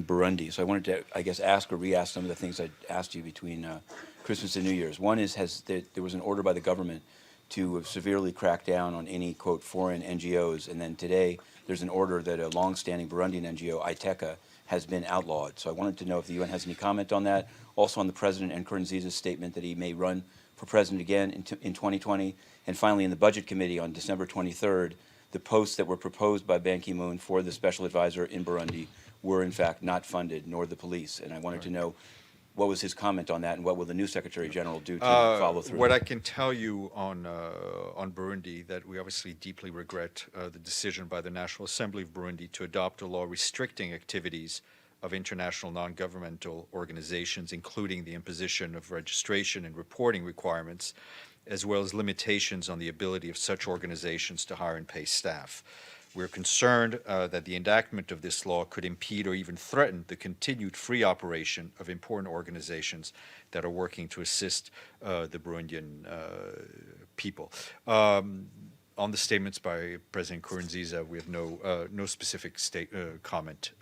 Burundi. So I wanted to, I guess, ask or re-ask some of the things I asked you between Christmas and New Year's. One is, there was an order by the government to severely crack down on any, quote, foreign NGOs, and then today there's an order that a long-standing Burundian NGO, ITECA, has been outlawed. So I wanted to know if the UN has any comment on that. Also on the President Nkurunziza's statement that he may run for president again in 2020. And finally, in the Budget Committee on December 23rd, the posts that were proposed by Ban Ki-moon for the special advisor in Burundi were in fact not funded, nor the police. And I wanted to know what was his comment on that, and what will the new Secretary General do to follow through? What I can tell you on Burundi, that we obviously deeply regret the decision by the National Assembly of Burundi to adopt a law restricting activities of international non-governmental organizations, including the imposition of registration and reporting requirements, as well as limitations on the ability of such organizations to hire and pay staff. We're concerned that the enactment of this law could impede or even threaten the continued free operation of important organizations that are working to assist the Burundian people. On the statements by President Nkurunziza, we have no specific comment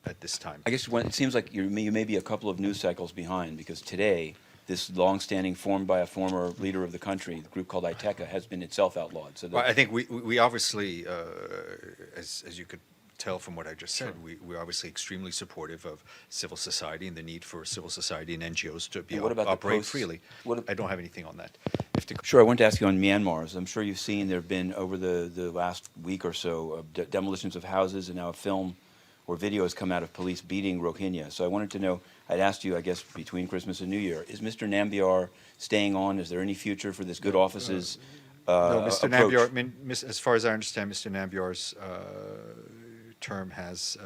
at this time. I guess it seems like you may be a couple of news cycles behind, because today, this long-standing, formed by a former leader of the country, the group called ITECA, has been itself outlawed. So well, I think we obviously, as you could tell from what I just said, we're obviously extremely supportive of civil society and the need for civil society and NGOs to be operate freely. I don't have anything on that. Sure, I wanted to ask you on Myanmar. As I'm sure you've seen, there have been, over the last week or so, demolitions of houses, and now a film or video has come out of police beating Rohingya. So I wanted to know, I'd asked you, I guess, between Christmas and New Year, is Mr. Nambiar staying on? Is there any future for this good office's no, Mr. approach? Nambiar, I mean, as far as I understand, Mr. Nambiar's term has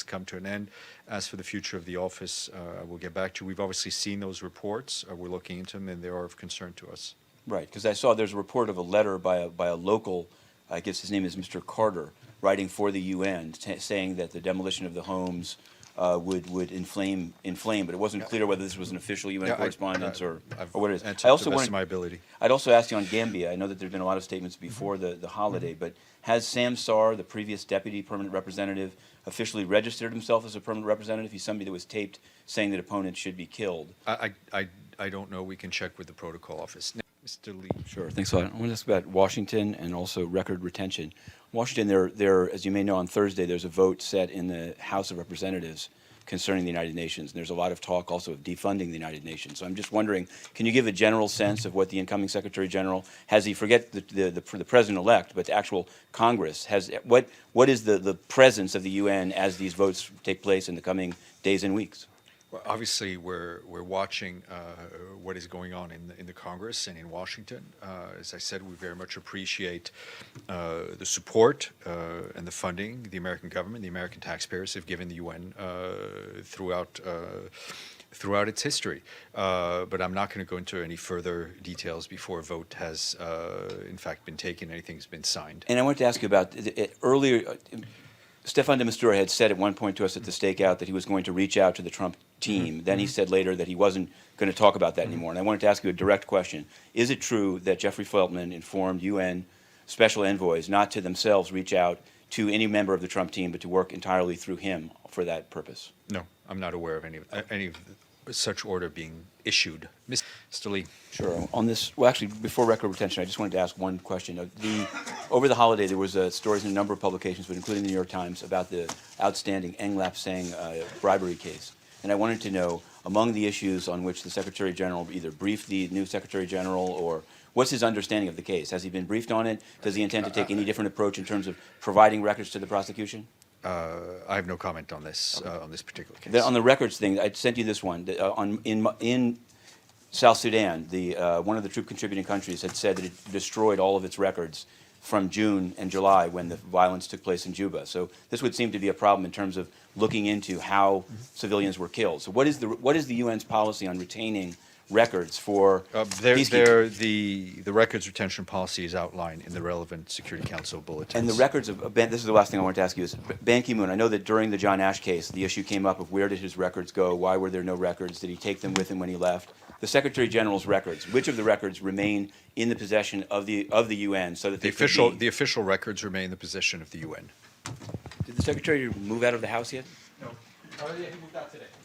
come to an end. As for the future of the office, we'll get back to you. We've obviously seen those reports. We're looking into them, and they are of concern to us. Right, because I saw there's a report of a letter by a local, I guess his name is Mr. Carter, writing for the UN, saying that the demolition of the homes would inflame, but it wasn't clear whether this was an official UN correspondence or what it is. I also wanted, my ability. I'd also ask you on Gambia. I know that there have been a lot of statements before the holiday, but has Sam Sarr, the previous deputy permanent representative, officially registered himself as a permanent representative? He's somebody that was taped saying that opponents should be killed. I don't know. We can check with the protocol office. Mr. Lee. Sure, thanks a lot. I want to ask about Washington and also record retention. Washington, there, as you may know, on Thursday, there's a vote set in the House of Representatives concerning the United Nations. And there's a lot of talk also of defunding the United Nations. So I'm just wondering, can you give a general sense of what the incoming Secretary General has? He forget the President-elect, but the actual Congress has. What is the presence of the UN as these votes take place in the coming days and weeks? Well, obviously, we're watching what is going on in the Congress and in Washington. As I said, we very much appreciate the support and the funding the American government, the American taxpayers have given the UN throughout its history. But I'm not going to go into any further details before a vote has, in fact, been taken, anything's been signed. And I wanted to ask you about earlier. Stephane de Mistura had said at one point to us at the stakeout that he was going to reach out to the Trump team. Then he said later that he wasn't going to talk about that anymore. And I wanted to ask you a direct question. Is it true that Jeffrey Feltman informed UN special envoys not to themselves reach out to any member of the Trump team, but to work entirely through him for that purpose? No, I'm not aware of any such order being issued. Mr. Lee. Sure. On this, well, actually, before record retention, I just wanted to ask one question. Over the holiday, there was stories in a number of publications, but including the New York Times, about the outstanding Eng Lap-Seng bribery case. And I wanted to know, among the issues on which the Secretary General either briefed the new Secretary General, or what's his understanding of the case? Has he been briefed on it? Does he intend to take any different approach in terms of providing records to the prosecution? I have no comment on this on this particular case. Then on the records thing, I sent you this one. In South Sudan, one of the troop contributing countries had said that it destroyed all of its records from June and July when the violence took place in Juba. So this would seem to be a problem in terms of looking into how civilians were killed. So what is the UN's policy on retaining records for peacekeeping? The records retention policy is outlined in the relevant Security Council bulletins. And the records of this is the last thing I wanted to ask you is Ban Ki-moon. I know that during the John Ash case, the issue came up of where did his records go? Why were there no records? Did he take them with him when he left? The Secretary General's records. Which of the records remain in the possession of the UN so that the official records remain in the possession of the UN. Did the Secretary move out of the House yet? No. Oh, yeah, he moved out today.